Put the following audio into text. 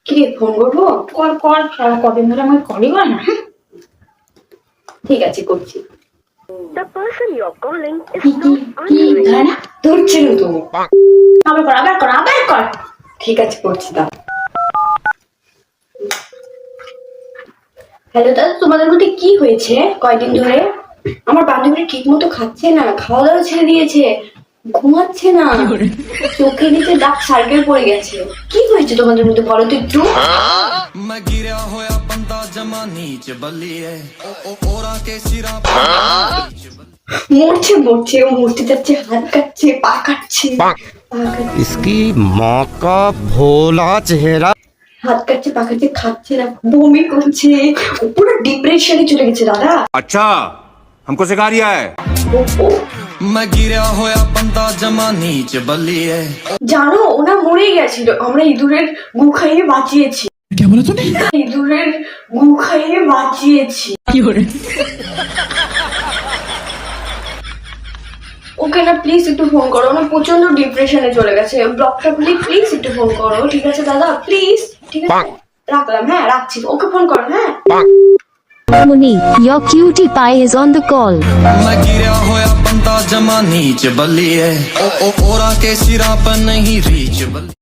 কি রে, ফোন করবো? কর কর, সারা কদিন ধরে আমাকে কলই করে না। ঠিক আছে, করছি। The person you're calling is কি কি not কি answering. ধরে না, ধরছিল তো। আবার কর, আবার কর, আবার কর। ঠিক আছে, করছি। দাও। হ্যালো দাদা, তোমাদের মধ্যে কি হয়েছে কয়দিন ধরে? আমার বান্ধবী ঠিক মতো খাচ্ছে না, খাওয়া দাওয়া ছেড়ে দিয়েছে, ঘুমাচ্ছে না, চোখের নিচে ডার্ক সার্কেল পড়ে গেছে। কি হয়েছে তোমাদের মধ্যে বলো তো একটু? मैं गिरा होया बंदा जमा नीच बलिए ओरा के सिरा মরছে মরছে, ও মরতে যাচ্ছে, হাত কাটছে, পা কাটছে, इसकी माँ का भोला चेहरा। হাত কাটছে, পা কাটছে, খাচ্ছে না, বমি করছে, ও পুরো ডিপ্রেশনে চলে গেছে দাদা। अच्छा हमको सिखा रिया है। ও- मैं गिरा होया बंदा जमा नीच बलिए জানো, ওনা মরে গেছিল, আমরা ইঁদুরের গু খাইয়ে বাঁচিয়েছি। ইঁদুরের গু খাইয়ে বাঁচিয়েছি। ওকে না, প্লিজ একটু ফোন করো না, প্রচন্ড ডিপ্রেশনে চলে গেছে। ব্লকটা খুলে প্লিজ একটু ফোন করো, ঠিক আছে দাদা, প্লিজ। ঠিক আছে, রাখলাম, হ্যাঁ রাখছি, ওকে ফোন করো, হ্যাঁ। Muni, your cutie pie is on the call. मैं गिरा होया बंदा जमा नीच बलिए ओरा के सिरा पर नहीं रीच बलिए